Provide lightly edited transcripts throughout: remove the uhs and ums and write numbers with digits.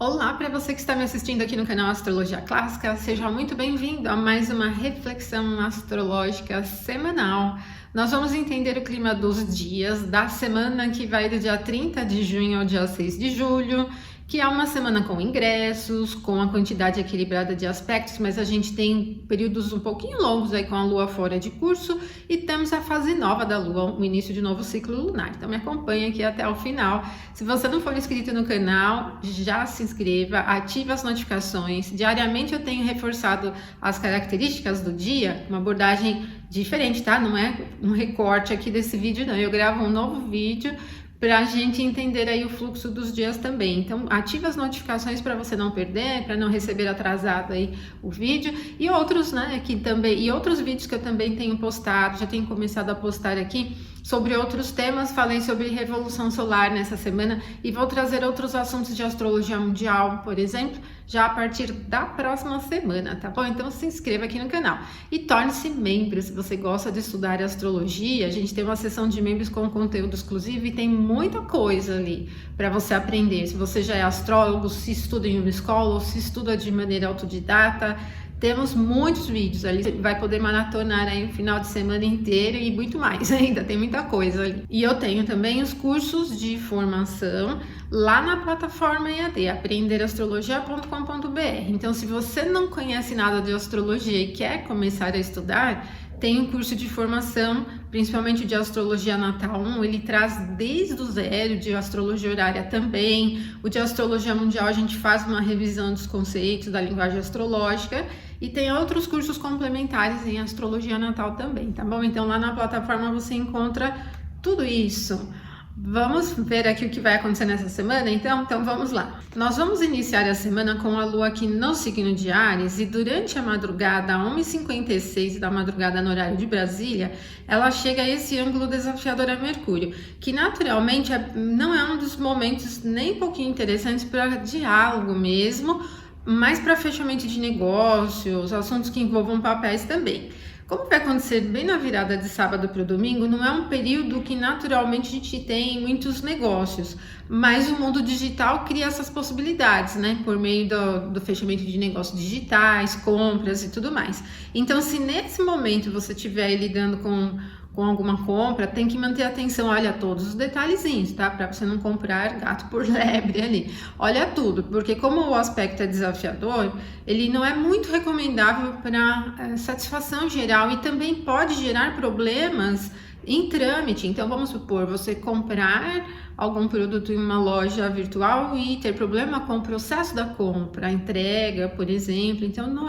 Olá, para você que está me assistindo aqui no canal Astrologia Clássica, seja muito bem-vindo a mais uma reflexão astrológica semanal. Nós vamos entender o clima dos dias da semana que vai do dia 30 de junho ao dia 6 de julho, que é uma semana com ingressos, com a quantidade equilibrada de aspectos, mas a gente tem períodos um pouquinho longos aí com a Lua fora de curso e temos a fase nova da Lua, o início de novo ciclo lunar. Então me acompanha aqui até o final. Se você não for inscrito no canal, já se inscreva, ative as notificações. Diariamente eu tenho reforçado as características do dia, uma abordagem diferente, tá? Não é um recorte aqui desse vídeo, não. Eu gravo um novo vídeo para a gente entender aí o fluxo dos dias também. Então, ative as notificações para você não perder, para não receber atrasado aí o vídeo e outros, né, que também, e outros vídeos que eu também tenho postado, já tenho começado a postar aqui sobre outros temas. Falei sobre revolução solar nessa semana e vou trazer outros assuntos de astrologia mundial, por exemplo, já a partir da próxima semana, tá bom? Então se inscreva aqui no canal e torne-se membro se você gosta de estudar astrologia. A gente tem uma seção de membros com conteúdo exclusivo e tem muita coisa ali para você aprender. Se você já é astrólogo, se estuda em uma escola ou se estuda de maneira autodidata, temos muitos vídeos ali, você vai poder maratonar aí o final de semana inteiro e muito mais ainda, tem muita coisa ali. E eu tenho também os cursos de formação lá na plataforma EAD, aprenderastrologia.com.br. Então, se você não conhece nada de astrologia e quer começar a estudar, tem um curso de formação, principalmente de Astrologia Natal 1, ele traz desde o zero, de Astrologia Horária também. O de Astrologia Mundial a gente faz uma revisão dos conceitos da linguagem astrológica e tem outros cursos complementares em Astrologia Natal também, tá bom? Então lá na plataforma você encontra tudo isso. Vamos ver aqui o que vai acontecer nessa semana, então vamos lá. Nós vamos iniciar a semana com a Lua aqui no signo de Áries e durante a madrugada, 1h56 da madrugada no horário de Brasília, ela chega a esse ângulo desafiador a Mercúrio, que naturalmente não é um dos momentos nem um pouquinho interessantes para diálogo mesmo, mas para fechamento de negócios, assuntos que envolvam papéis também. Como vai acontecer bem na virada de sábado para o domingo, não é um período que naturalmente a gente tem muitos negócios, mas o mundo digital cria essas possibilidades, né? Por meio do fechamento de negócios digitais, compras e tudo mais. Então, se nesse momento você estiver lidando com alguma compra, tem que manter atenção, olha todos os detalhezinhos, tá? Para você não comprar gato por lebre ali. Olha tudo, porque como o aspecto é desafiador, ele não é muito recomendável para satisfação geral e também pode gerar problemas em trâmite. Então vamos supor, você comprar algum produto em uma loja virtual e ter problema com o processo da compra, a entrega, por exemplo. Então não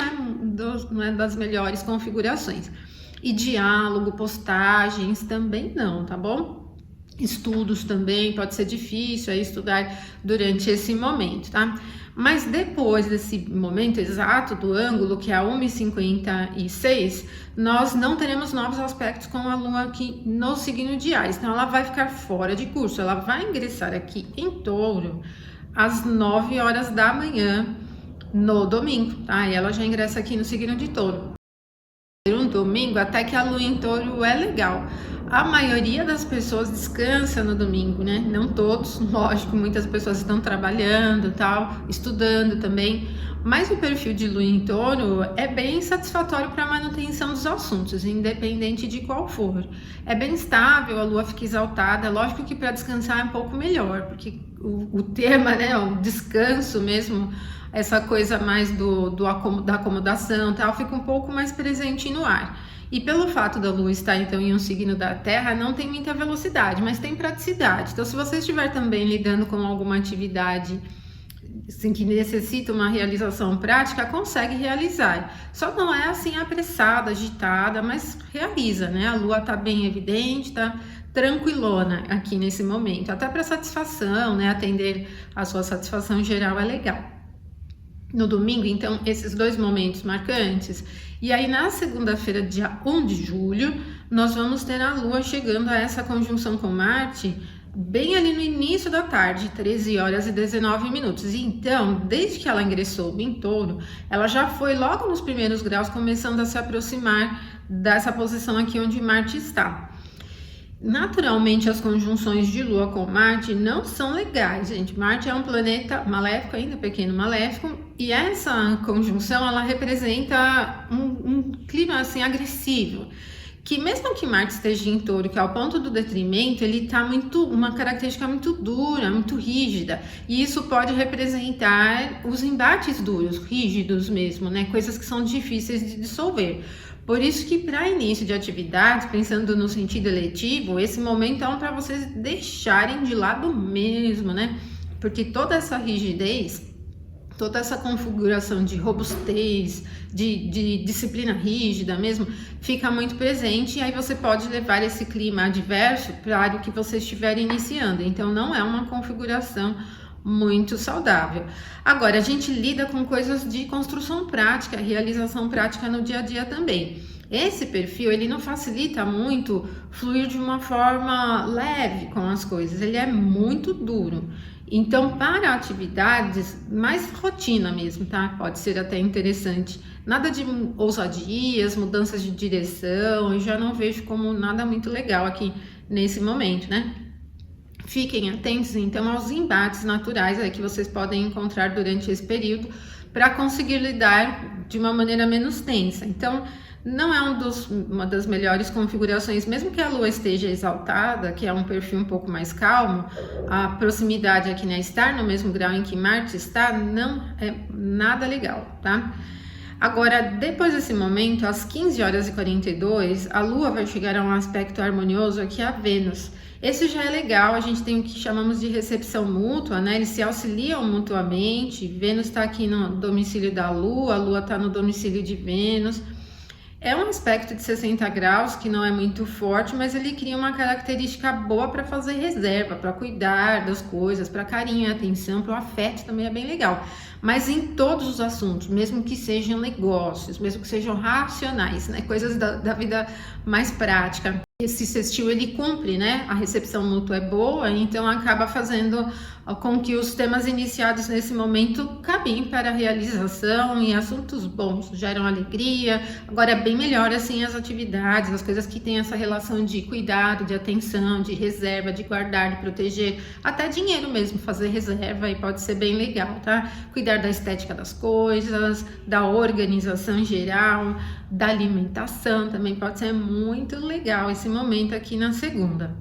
é das melhores configurações. E diálogo, postagens também não, tá bom? Estudos também, pode ser difícil aí estudar durante esse momento, tá? Mas depois desse momento exato do ângulo, que é a 1h56, nós não teremos novos aspectos com a Lua aqui no signo de Áries. Então ela vai ficar fora de curso, ela vai ingressar aqui em Touro às 9 horas da manhã no domingo, tá? E ela já ingressa aqui no signo de Touro. Um domingo, até que a Lua em Touro é legal. A maioria das pessoas descansa no domingo, né? Não todos, lógico, muitas pessoas estão trabalhando, tal, estudando também. Mas o perfil de Lua em Touro é bem satisfatório para a manutenção dos assuntos, independente de qual for. É bem estável, a Lua fica exaltada. Lógico que para descansar é um pouco melhor, porque o tema, né, o descanso mesmo, essa coisa mais da acomodação, tal, fica um pouco mais presente no ar. E pelo fato da Lua estar então em um signo da Terra, não tem muita velocidade, mas tem praticidade. Então, se você estiver também lidando com alguma atividade assim, que necessita uma realização prática, consegue realizar. Só não é assim apressada, agitada, mas realiza, né? A Lua tá bem evidente, tá tranquilona aqui nesse momento. Até para satisfação, né? Atender a sua satisfação geral é legal. No domingo, então, esses dois momentos marcantes. E aí, na segunda-feira, dia 1 de julho, nós vamos ter a Lua chegando a essa conjunção com Marte, bem ali no início da tarde, 13 horas e 19 minutos. E então, desde que ela ingressou em Touro, ela já foi logo nos primeiros graus, começando a se aproximar dessa posição aqui onde Marte está. Naturalmente, as conjunções de Lua com Marte não são legais, gente. Marte é um planeta maléfico, ainda pequeno maléfico, e essa conjunção ela representa um clima assim agressivo. Que mesmo que Marte esteja em Touro, que é o ponto do detrimento, ele está uma característica muito dura, muito rígida, e isso pode representar os embates duros, rígidos mesmo, né? Coisas que são difíceis de dissolver. Por isso que para início de atividades, pensando no sentido eletivo, esse momento é para vocês deixarem de lado mesmo, né? Porque toda essa rigidez, toda essa configuração de robustez, de disciplina rígida mesmo, fica muito presente, e aí você pode levar esse clima adverso para a área que você estiver iniciando. Então não é uma configuração muito saudável. Agora, a gente lida com coisas de construção prática, realização prática no dia a dia também. Esse perfil, ele não facilita muito fluir de uma forma leve com as coisas, ele é muito duro. Então, para atividades mais rotina mesmo, tá? Pode ser até interessante. Nada de ousadias, mudanças de direção, eu já não vejo como nada muito legal aqui nesse momento, né? Fiquem atentos, então, aos embates naturais aí que vocês podem encontrar durante esse período para conseguir lidar de uma maneira menos tensa. Então, não é uma das melhores configurações, mesmo que a Lua esteja exaltada, que é um perfil um pouco mais calmo, a proximidade aqui, né, estar no mesmo grau em que Marte está, não é nada legal, tá? Agora, depois desse momento, às 15 horas e 42, a Lua vai chegar a um aspecto harmonioso aqui a Vênus. Esse já é legal, a gente tem o que chamamos de recepção mútua, né? Eles se auxiliam mutuamente. Vênus está aqui no domicílio da Lua, a Lua está no domicílio de Vênus. É um aspecto de 60 graus que não é muito forte, mas ele cria uma característica boa para fazer reserva, para cuidar das coisas, para carinho e atenção, para o afeto também é bem legal. Mas em todos os assuntos, mesmo que sejam negócios, mesmo que sejam racionais, né? Coisas da vida mais prática. Esse sextil ele cumpre, né? A recepção mútua é boa, então acaba fazendo com que os temas iniciados nesse momento caminhem para a realização, e assuntos bons geram alegria. Agora é bem melhor assim as atividades, as coisas que têm essa relação de cuidado, de atenção, de reserva, de guardar, de proteger, até dinheiro mesmo, fazer reserva, e pode ser bem legal, tá? Cuidar da estética das coisas, da organização geral, da alimentação, também pode ser muito legal esse momento aqui na segunda.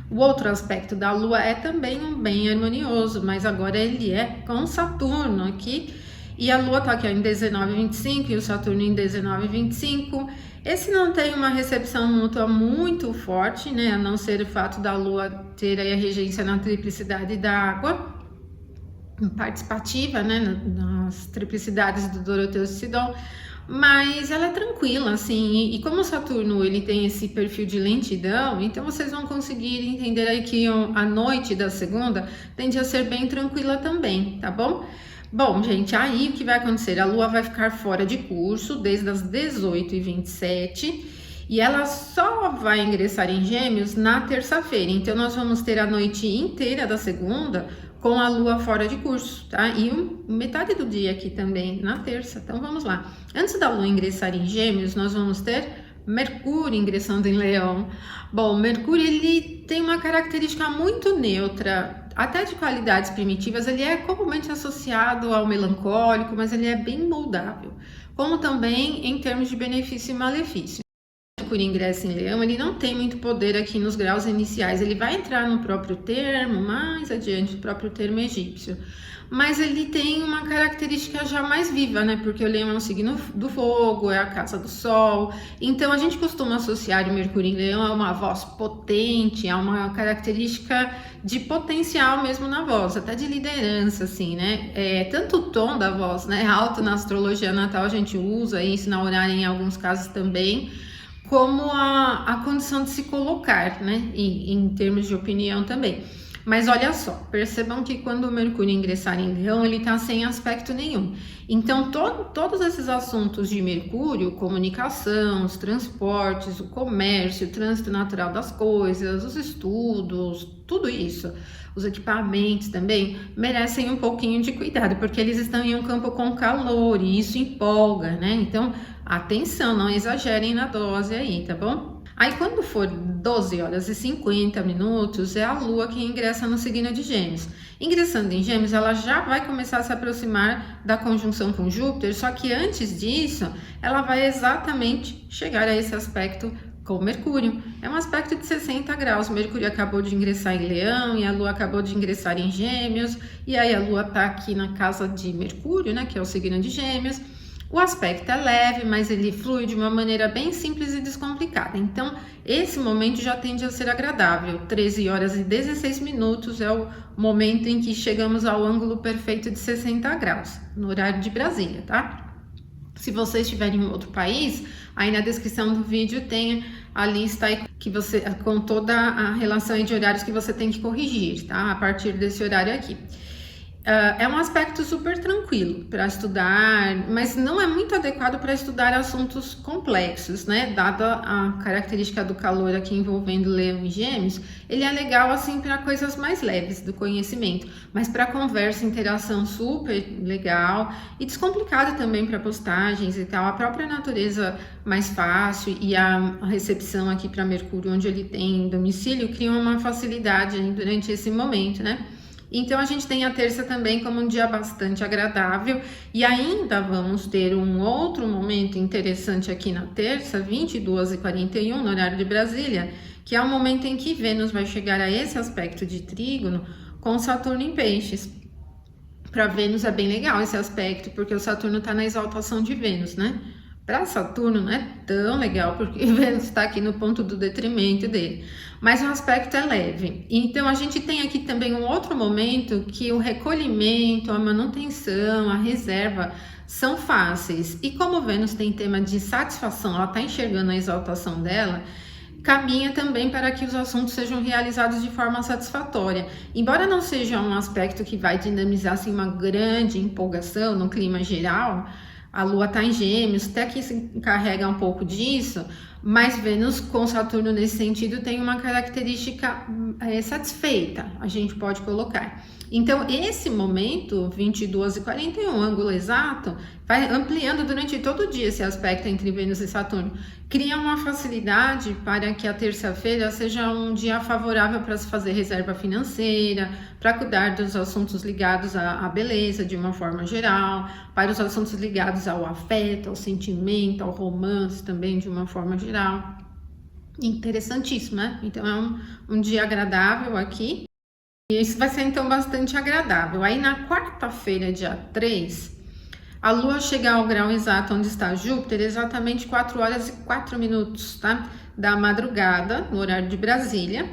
O outro aspecto da Lua é também um bem harmonioso, mas agora ele é com Saturno aqui, e a Lua tá aqui em 19,25 e o Saturno em 19,25. Esse não tem uma recepção mútua muito forte, né, a não ser o fato da Lua ter aí a regência na triplicidade da água, participativa, né, nas triplicidades do Doroteus e Sidon, mas ela é tranquila, assim, e como o Saturno ele tem esse perfil de lentidão, então vocês vão conseguir entender aí que a noite da segunda tende a ser bem tranquila também, tá bom? Bom, gente, aí o que vai acontecer? A Lua vai ficar fora de curso desde as 18h27, e ela só vai ingressar em Gêmeos na terça-feira, então nós vamos ter a noite inteira da segunda com a Lua fora de curso, tá? E metade do dia aqui também, na terça. Então, vamos lá. Antes da Lua ingressar em Gêmeos, nós vamos ter Mercúrio ingressando em Leão. Bom, Mercúrio, ele tem uma característica muito neutra, até de qualidades primitivas. Ele é comumente associado ao melancólico, mas ele é bem moldável. Como também em termos de benefício e malefício. Mercúrio ingressa em Leão, ele não tem muito poder aqui nos graus iniciais, ele vai entrar no próprio termo, mais adiante, o próprio termo egípcio, mas ele tem uma característica já mais viva, né, porque o Leão é um signo do fogo, é a casa do Sol, então a gente costuma associar o Mercúrio em Leão a uma voz potente, a uma característica de potencial mesmo na voz, até de liderança, assim, né, tanto o tom da voz, né, alto na astrologia natal, a gente usa isso na horária em alguns casos também, como a condição de se colocar, né, em termos de opinião também. Mas olha só, percebam que quando o Mercúrio ingressar em Leão, ele está sem aspecto nenhum. Então, todos esses assuntos de Mercúrio, comunicação, os transportes, o comércio, o trânsito natural das coisas, os estudos, tudo isso, os equipamentos também, merecem um pouquinho de cuidado, porque eles estão em um campo com calor e isso empolga, né? Então, atenção, não exagerem na dose aí, tá bom? Aí quando for 12 horas e 50 minutos, é a Lua que ingressa no signo de Gêmeos. Ingressando em Gêmeos, ela já vai começar a se aproximar da conjunção com Júpiter, só que antes disso, ela vai exatamente chegar a esse aspecto com Mercúrio. É um aspecto de 60 graus. Mercúrio acabou de ingressar em Leão e a Lua acabou de ingressar em Gêmeos. E aí a Lua tá aqui na casa de Mercúrio, né, que é o signo de Gêmeos. O aspecto é leve, mas ele flui de uma maneira bem simples e descomplicada. Então, esse momento já tende a ser agradável. 13 horas e 16 minutos é o momento em que chegamos ao ângulo perfeito de 60 graus, no horário de Brasília, tá? Se você estiver em outro país, aí na descrição do vídeo tem a lista aí que você, com toda a relação de horários que você tem que corrigir, tá? A partir desse horário aqui. É um aspecto super tranquilo para estudar, mas não é muito adequado para estudar assuntos complexos, né? Dada a característica do calor aqui envolvendo Leão e Gêmeos, ele é legal assim para coisas mais leves do conhecimento, mas para conversa, interação super legal e descomplicado também para postagens e tal. A própria natureza mais fácil e a recepção aqui para Mercúrio, onde ele tem domicílio, criam uma facilidade durante esse momento, né? Então, a gente tem a terça também como um dia bastante agradável e ainda vamos ter um outro momento interessante aqui na terça, 22h41, no horário de Brasília, que é o momento em que Vênus vai chegar a esse aspecto de trígono com Saturno em Peixes. Para Vênus é bem legal esse aspecto, porque o Saturno está na exaltação de Vênus, né? Para Saturno não é tão legal, porque Vênus está aqui no ponto do detrimento dele. Mas o aspecto é leve. Então, a gente tem aqui também um outro momento que o recolhimento, a manutenção, a reserva são fáceis. E como Vênus tem tema de satisfação, ela está enxergando a exaltação dela, caminha também para que os assuntos sejam realizados de forma satisfatória. Embora não seja um aspecto que vai dinamizar assim, uma grande empolgação no clima geral, a Lua está em Gêmeos, até que se encarrega um pouco disso, mas Vênus com Saturno nesse sentido tem uma característica satisfeita, a gente pode colocar. Então, esse momento, 22h41, ângulo exato, vai ampliando durante todo o dia esse aspecto entre Vênus e Saturno. Cria uma facilidade para que a terça-feira seja um dia favorável para se fazer reserva financeira, para cuidar dos assuntos ligados à beleza de uma forma geral, para os assuntos ligados ao afeto, ao sentimento, ao romance também de uma forma geral. Interessantíssimo, né? Então, é um dia agradável aqui. E isso vai ser então bastante agradável. Aí na quarta-feira, dia 3, a Lua chega ao grau exato onde está Júpiter, exatamente 4 horas e 4 minutos, tá? Da madrugada, no horário de Brasília.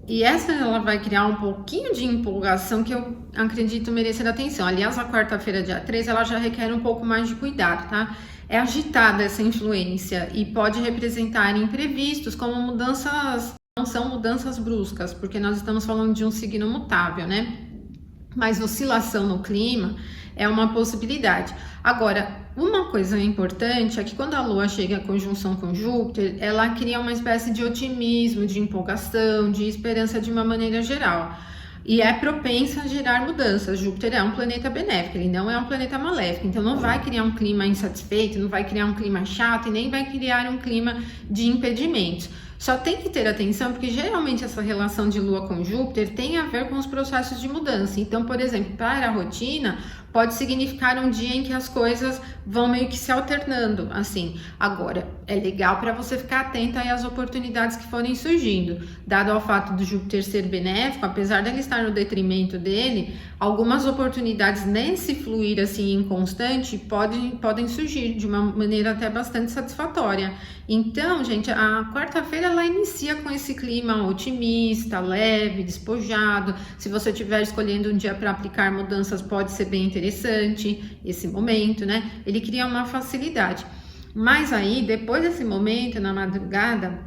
E essa ela vai criar um pouquinho de empolgação que eu acredito merecer atenção. Aliás, a quarta-feira, dia 3, ela já requer um pouco mais de cuidado, tá? É agitada essa influência e pode representar imprevistos, como mudanças. Não são mudanças bruscas, porque nós estamos falando de um signo mutável, né? Mas oscilação no clima é uma possibilidade. Agora, uma coisa importante é que quando a Lua chega à conjunção com Júpiter, ela cria uma espécie de otimismo, de empolgação, de esperança de uma maneira geral. E é propensa a gerar mudanças. Júpiter é um planeta benéfico, ele não é um planeta maléfico, então não vai criar um clima insatisfeito, não vai criar um clima chato e nem vai criar um clima de impedimentos. Só tem que ter atenção, porque geralmente essa relação de Lua com Júpiter tem a ver com os processos de mudança. Então, por exemplo, para a rotina, pode significar um dia em que as coisas vão meio que se alternando, assim. Agora, é legal para você ficar atenta aí às oportunidades que forem surgindo. Dado ao fato do Júpiter ser benéfico, apesar dele estar no detrimento dele, algumas oportunidades nesse fluir assim inconstante podem surgir de uma maneira até bastante satisfatória. Então, gente, a quarta-feira ela inicia com esse clima otimista, leve, despojado. Se você estiver escolhendo um dia para aplicar mudanças, pode ser bem interessante esse momento, né? Ele cria uma facilidade. Mas aí, depois desse momento, na madrugada,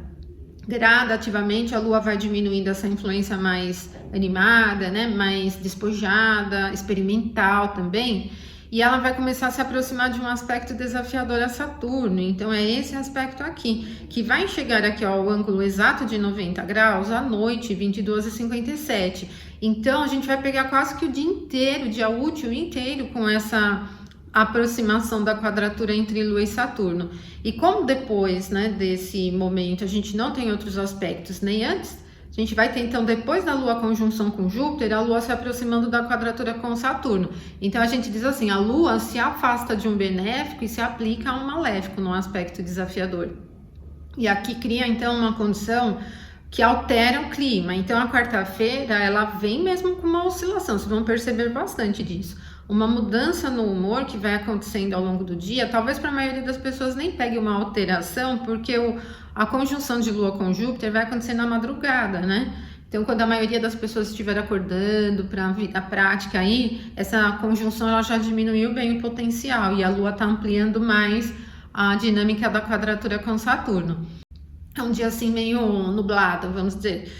gradativamente a Lua vai diminuindo essa influência mais animada, né? Mais despojada, experimental também. E ela vai começar a se aproximar de um aspecto desafiador a Saturno. Então, é esse aspecto aqui, que vai chegar aqui ao ângulo exato de 90 graus à noite, 22h57. Então, a gente vai pegar quase que o dia inteiro, o dia útil inteiro com essa aproximação da quadratura entre Lua e Saturno. E como depois, né, desse momento a gente não tem outros aspectos, nem antes, a gente vai ter então, depois da Lua conjunção com Júpiter, a Lua se aproximando da quadratura com Saturno. Então a gente diz assim, a Lua se afasta de um benéfico e se aplica a um maléfico, num aspecto desafiador. E aqui cria então uma condição que altera o clima. Então a quarta-feira ela vem mesmo com uma oscilação, vocês vão perceber bastante disso. Uma mudança no humor que vai acontecendo ao longo do dia, talvez para a maioria das pessoas nem pegue uma alteração, porque a conjunção de Lua com Júpiter vai acontecer na madrugada, né? Então, quando a maioria das pessoas estiver acordando para a vida prática aí, essa conjunção ela já diminuiu bem o potencial e a Lua está ampliando mais a dinâmica da quadratura com Saturno. É um dia assim meio nublado, vamos dizer,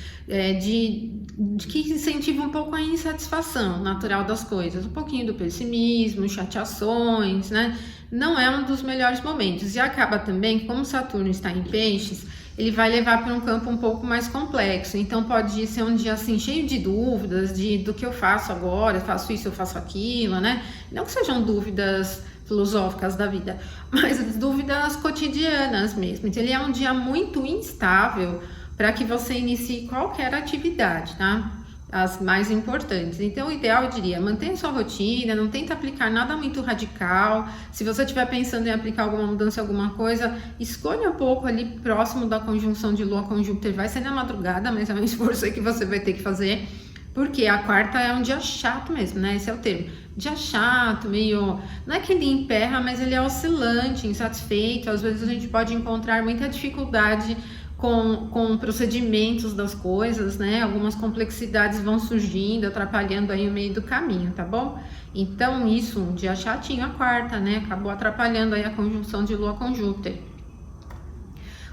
que incentiva um pouco a insatisfação natural das coisas, um pouquinho do pessimismo, chateações, né? Não é um dos melhores momentos. E acaba também, como Saturno está em peixes, ele vai levar para um campo um pouco mais complexo. Então pode ser um dia assim cheio de dúvidas, do que eu faço agora, eu faço isso, eu faço aquilo, né? Não que sejam dúvidas filosóficas da vida, mas dúvidas cotidianas mesmo. Então ele é um dia muito instável para que você inicie qualquer atividade, tá? As mais importantes. Então, o ideal, eu diria, mantenha sua rotina, não tenta aplicar nada muito radical. Se você estiver pensando em aplicar alguma mudança, alguma coisa, escolha um pouco ali próximo da conjunção de Lua com Júpiter. Vai ser na madrugada, mas é um esforço aí que você vai ter que fazer, porque a quarta é um dia chato mesmo, né? Esse é o termo. Dia chato, meio... Não é que ele emperra, mas ele é oscilante, insatisfeito. Às vezes a gente pode encontrar muita dificuldade com procedimentos das coisas, né? Algumas complexidades vão surgindo, atrapalhando aí o meio do caminho, tá bom? Então, isso, um dia chatinho a quarta, né? Acabou atrapalhando aí a conjunção de Lua com Júpiter.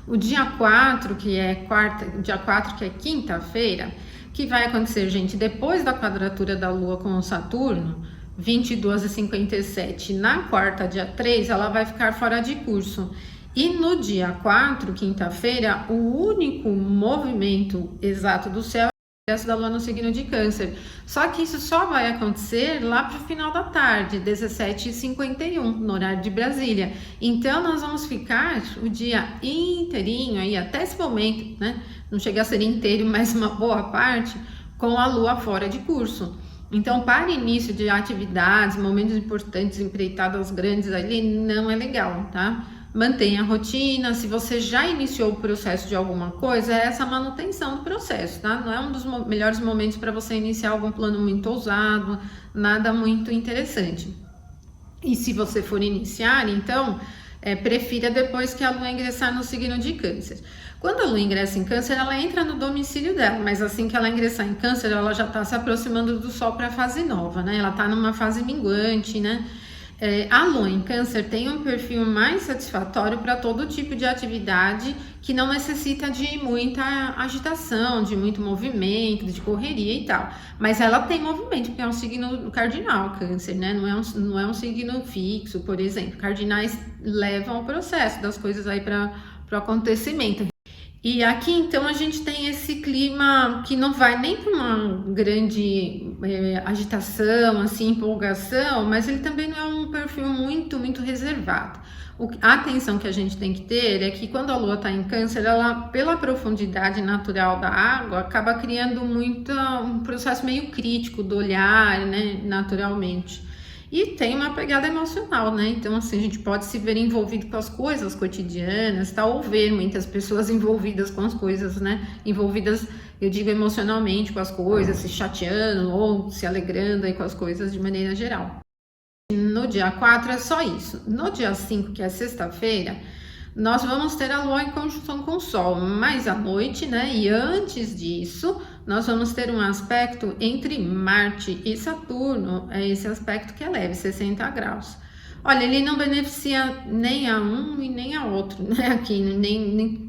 O dia 4, que é quinta-feira, que vai acontecer, gente, depois da quadratura da Lua com o Saturno, 22h57, na quarta, dia 3, ela vai ficar fora de curso. E no dia 4, quinta-feira, o único movimento exato do céu é o ingresso da Lua no signo de Câncer. Só que isso só vai acontecer lá para o final da tarde, 17h51, no horário de Brasília. Então, nós vamos ficar o dia inteirinho, aí, até esse momento, né? Não chega a ser inteiro, mas uma boa parte, com a Lua fora de curso. Então, para início de atividades, momentos importantes, empreitadas grandes ali, não é legal, tá? Mantenha a rotina. Se você já iniciou o processo de alguma coisa, é essa manutenção do processo, tá? Não é um dos melhores momentos para você iniciar algum plano muito ousado, nada muito interessante. E se você for iniciar, então, prefira depois que a Lua ingressar no signo de Câncer. Quando a Lua ingressa em Câncer, ela entra no domicílio dela, mas assim que ela ingressar em Câncer, ela já está se aproximando do Sol para a fase nova, né? Ela está numa fase minguante, né? A Lua em Câncer tem um perfil mais satisfatório para todo tipo de atividade que não necessita de muita agitação, de muito movimento, de correria e tal. Mas ela tem movimento, porque é um signo cardinal, Câncer, né? Não é um signo fixo, por exemplo. Cardinais levam o processo das coisas aí para o acontecimento. E aqui, então, a gente tem esse clima que não vai nem para uma grande agitação, assim, empolgação, mas ele também não é um perfil muito, muito reservado. A atenção que a gente tem que ter é que quando a Lua está em Câncer, ela, pela profundidade natural da água, acaba criando um processo meio crítico do olhar, né, naturalmente. E tem uma pegada emocional, né? Então, assim, a gente pode se ver envolvido com as coisas cotidianas, tá? Ou ver muitas pessoas envolvidas com as coisas, né? Envolvidas, eu digo, emocionalmente com as coisas, se chateando ou se alegrando aí com as coisas de maneira geral. No dia 4 é só isso. No dia 5, que é sexta-feira, nós vamos ter a Lua em conjunção com o Sol, mais à noite, né? E antes disso, nós vamos ter um aspecto entre Marte e Saturno, é esse aspecto que é leve, 60 graus. Olha, ele não beneficia nem a um e nem a outro, né? Aqui,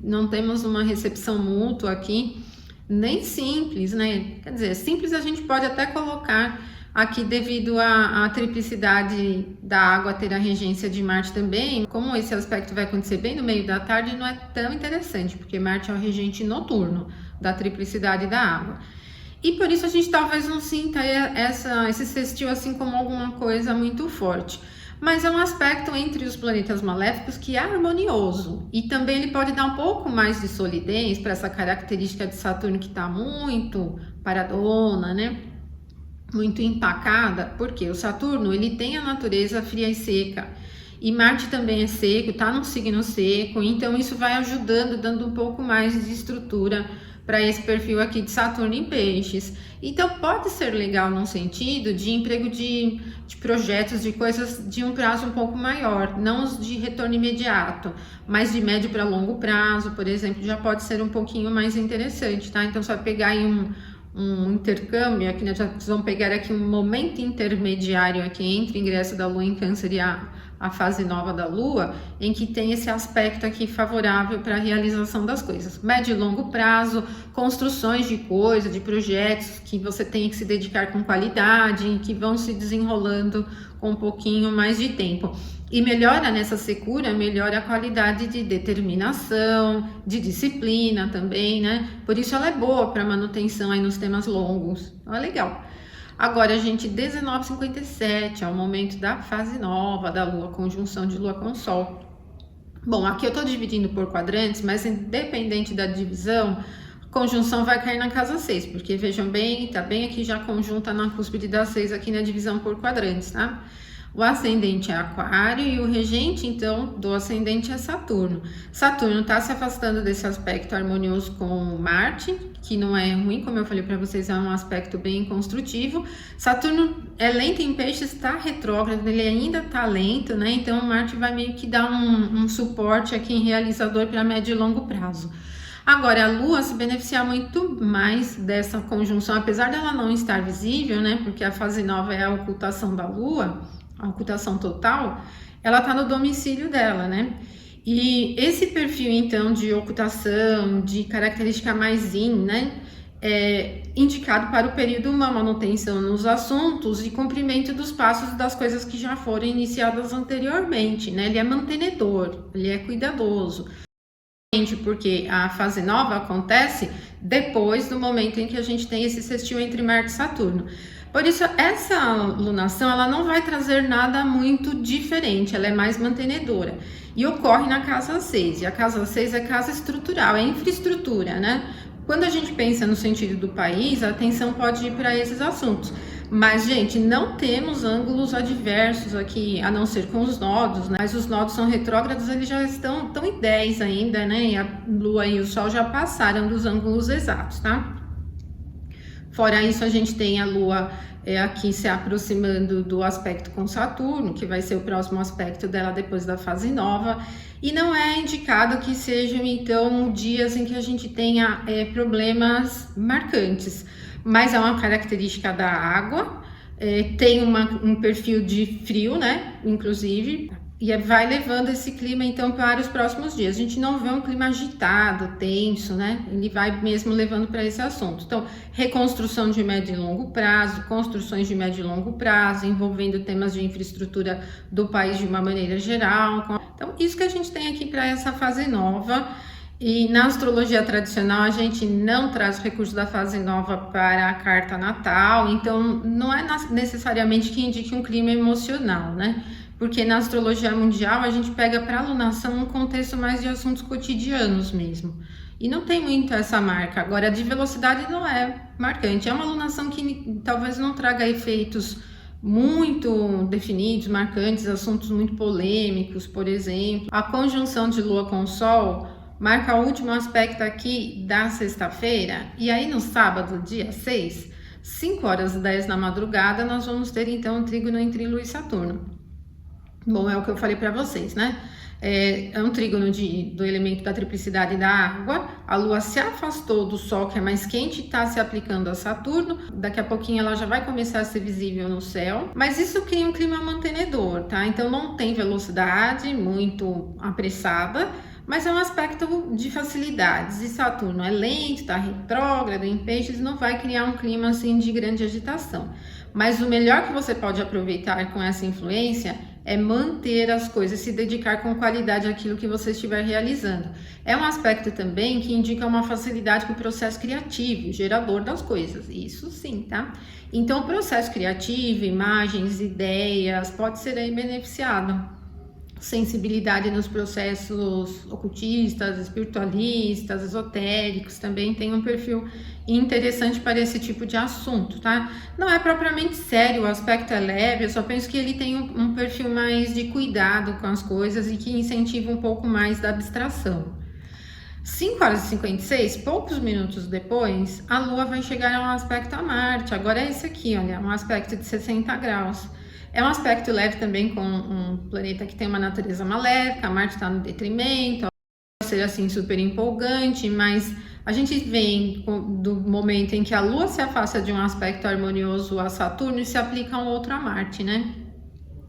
não temos uma recepção mútua aqui, nem simples, né? Quer dizer, simples a gente pode até colocar aqui devido à triplicidade da água ter a regência de Marte também. Como esse aspecto vai acontecer bem no meio da tarde, não é tão interessante, porque Marte é o regente noturno da triplicidade da água. E por isso a gente talvez não sinta esse sextil assim como alguma coisa muito forte. mas é um aspecto entre os planetas maléficos que é harmonioso, e também ele pode dar um pouco mais de solidez para essa característica de Saturno que está muito paradona, né? Muito empacada, porque o Saturno ele tem a natureza fria e seca, e Marte também é seco, está num signo seco, então isso vai ajudando, dando um pouco mais de estrutura para esse perfil aqui de Saturno em Peixes. Então pode ser legal num sentido de emprego de projetos, de coisas de um prazo um pouco maior, não os de retorno imediato, mas de médio para longo prazo, por exemplo, já pode ser um pouquinho mais interessante, tá? Então você vai pegar aí um intercâmbio, aqui nós vamos pegar aqui um momento intermediário aqui entre o ingresso da Lua em Câncer e a fase nova da Lua, em que tem esse aspecto aqui favorável para a realização das coisas. Médio e longo prazo, construções de coisas, de projetos que você tem que se dedicar com qualidade e que vão se desenrolando com um pouquinho mais de tempo. E melhora nessa secura, melhora a qualidade de determinação, de disciplina também, né? Por isso ela é boa para manutenção aí nos temas longos. Então é legal. Agora, gente, 19h57 é o momento da fase nova da Lua, conjunção de Lua com Sol. Bom, aqui eu tô dividindo por quadrantes, mas independente da divisão, a conjunção vai cair na casa 6, porque vejam bem, tá bem aqui já conjunta na cúspide da 6 aqui na divisão por quadrantes, tá? O ascendente é Aquário e o regente, então, do ascendente é Saturno. Saturno está se afastando desse aspecto harmonioso com Marte, que não é ruim, como eu falei para vocês, é um aspecto bem construtivo. Saturno é lento em Peixes, está retrógrado, ele ainda está lento, né? Então, Marte vai meio que dar um suporte aqui em realizador para médio e longo prazo. Agora, a Lua se beneficia muito mais dessa conjunção, apesar dela não estar visível, né? Porque a fase nova é a ocultação da Lua, a ocultação total, ela está no domicílio dela, né? E esse perfil, então, de ocultação, de característica mais yin, né? É indicado para o período uma manutenção nos assuntos e cumprimento dos passos das coisas que já foram iniciadas anteriormente, né? Ele é mantenedor, ele é cuidadoso. Porque a fase nova acontece depois do momento em que a gente tem esse sextil entre Marte e Saturno. Por isso, essa lunação ela não vai trazer nada muito diferente, ela é mais mantenedora. E ocorre na casa 6, e a casa 6 é casa estrutural, é infraestrutura, né? Quando a gente pensa no sentido do país, a atenção pode ir para esses assuntos. Mas, gente, não temos ângulos adversos aqui, a não ser com os nodos, né? Mas os nodos são retrógrados, eles já estão em 10 ainda, né? E a Lua e o Sol já passaram dos ângulos exatos, tá? Fora isso, a gente tem a Lua aqui se aproximando do aspecto com Saturno, que vai ser o próximo aspecto dela depois da fase nova. E não é indicado que sejam, então, dias em que a gente tenha problemas marcantes. Mas é uma característica da água, tem um perfil de frio, né? Inclusive, e vai levando esse clima, então, para os próximos dias. A gente não vê um clima agitado, tenso, né? Ele vai mesmo levando para esse assunto. Então, reconstrução de médio e longo prazo, construções de médio e longo prazo, envolvendo temas de infraestrutura do país de uma maneira geral. Então, isso que a gente tem aqui para essa fase nova. E na astrologia tradicional, a gente não traz recurso da fase nova para a carta natal, então não é necessariamente que indique um clima emocional, né? Porque na astrologia mundial a gente pega para a lunação um contexto mais de assuntos cotidianos mesmo. E não tem muito essa marca. Agora, a de velocidade não é marcante. É uma lunação que talvez não traga efeitos muito definidos, marcantes, assuntos muito polêmicos, por exemplo. A conjunção de Lua com Sol marca o último aspecto aqui da sexta-feira. E aí no sábado, dia 6, 5h10 da madrugada, nós vamos ter então um trígono entre Lua e Saturno. Bom, é o que eu falei para vocês, né? É um trígono do elemento da triplicidade da água. A Lua se afastou do Sol, que é mais quente, e está se aplicando a Saturno. Daqui a pouquinho ela já vai começar a ser visível no céu. Mas isso cria um clima mantenedor, tá? Então não tem velocidade muito apressada, mas é um aspecto de facilidades. E Saturno é lento, está retrógrado em Peixes, não vai criar um clima assim de grande agitação. Mas o melhor que você pode aproveitar com essa influência é manter as coisas, se dedicar com qualidade àquilo que você estiver realizando. É um aspecto também que indica uma facilidade com o processo criativo, gerador das coisas, isso sim, tá? Então, o processo criativo, imagens, ideias, pode ser aí beneficiado. Sensibilidade nos processos ocultistas, espiritualistas, esotéricos, também tem um perfil interessante para esse tipo de assunto, tá? Não é propriamente sério, o aspecto é leve, eu só penso que ele tem um perfil mais de cuidado com as coisas e que incentiva um pouco mais da abstração. 5h56, poucos minutos depois, a Lua vai chegar a um aspecto a Marte. Agora é esse aqui, olha, um aspecto de 60 graus. É um aspecto leve também com um planeta que tem uma natureza maléfica, Marte está no detrimento, pode ser assim super empolgante, mas a gente vem do momento em que a Lua se afasta de um aspecto harmonioso a Saturno e se aplica a um outro a Marte, né?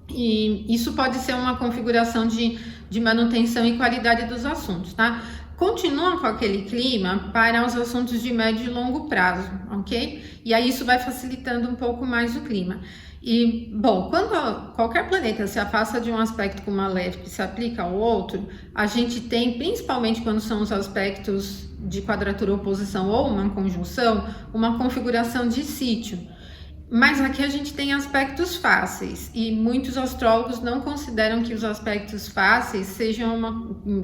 E isso pode ser uma configuração de manutenção e qualidade dos assuntos, tá? Continua com aquele clima para os assuntos de médio e longo prazo, ok? E aí isso vai facilitando um pouco mais o clima. E, bom, quando qualquer planeta se afasta de um aspecto com maléfico e se aplica ao outro, a gente tem, principalmente quando são os aspectos de quadratura, oposição ou uma conjunção, uma configuração de sítio. Mas aqui a gente tem aspectos fáceis e muitos astrólogos não consideram que os aspectos fáceis sejam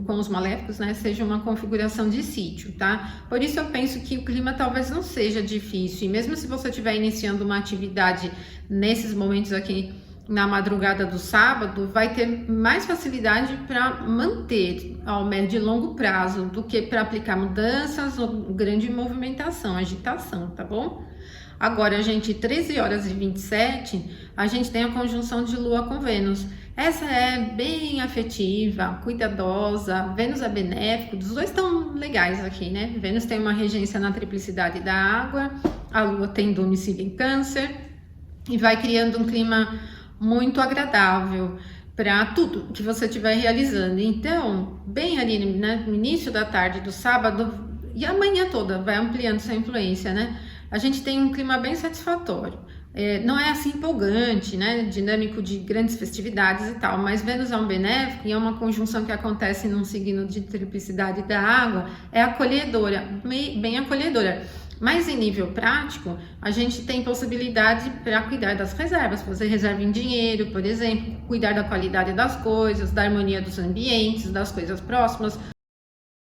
com os maléficos, né, sejam uma configuração de sítio, tá? Por isso eu penso que o clima talvez não seja difícil, e mesmo se você estiver iniciando uma atividade nesses momentos aqui na madrugada do sábado, vai ter mais facilidade para manter ao médio e longo prazo do que para aplicar mudanças ou grande movimentação, agitação, tá bom? Agora, gente, 13h27, a gente tem a conjunção de Lua com Vênus. Essa é bem afetiva, cuidadosa, Vênus é benéfico, os dois estão legais aqui, né? Vênus tem uma regência na triplicidade da água, a Lua tem domicílio em Câncer e vai criando um clima muito agradável para tudo que você estiver realizando. Então, bem ali, né, no início da tarde do sábado e a manhã toda vai ampliando essa influência, né? A gente tem um clima bem satisfatório. Não é assim empolgante, né? Dinâmico de grandes festividades e tal, mas Vênus é um benéfico e é uma conjunção que acontece num signo de triplicidade da água, é acolhedora, bem acolhedora. Mas em nível prático, a gente tem possibilidade para cuidar das reservas, fazer reserva em dinheiro, por exemplo, cuidar da qualidade das coisas, da harmonia dos ambientes, das coisas próximas.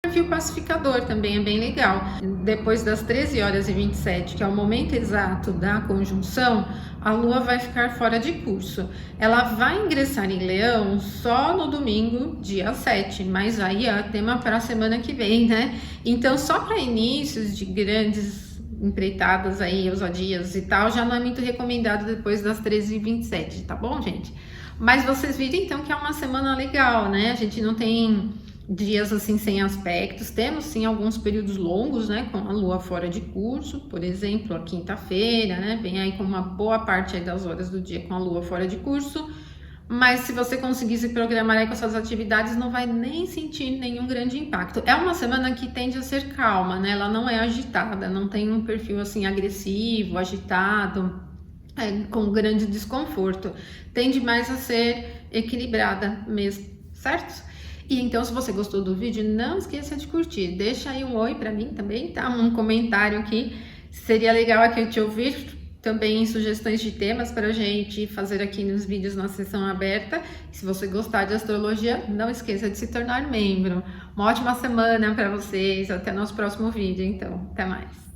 O perfil pacificador também é bem legal. Depois das 13h27, que é o momento exato da conjunção, a Lua vai ficar fora de curso. Ela vai ingressar em Leão só no domingo, dia 7, mas aí é tema para a semana que vem, né? Então, só para inícios de grandes empreitadas aí, ousadias e tal, já não é muito recomendado depois das 13h27, tá bom, gente? Mas vocês viram então que é uma semana legal, né? A gente não tem dias assim sem aspectos, temos sim alguns períodos longos, né, com a Lua fora de curso, por exemplo, a quinta-feira, né, vem aí com uma boa parte aí das horas do dia com a Lua fora de curso, mas se você conseguir se programar aí com suas atividades, não vai nem sentir nenhum grande impacto. É uma semana que tende a ser calma, né, ela não é agitada, não tem um perfil assim agressivo, agitado, com grande desconforto, tende mais a ser equilibrada mesmo, certo? E então, se você gostou do vídeo, não esqueça de curtir. Deixa aí um oi pra mim também, tá? Um comentário aqui. Seria legal aqui eu te ouvir. Também sugestões de temas pra gente fazer aqui nos vídeos na sessão aberta. E se você gostar de astrologia, não esqueça de se tornar membro. Uma ótima semana pra vocês. Até nosso próximo vídeo, então. Até mais.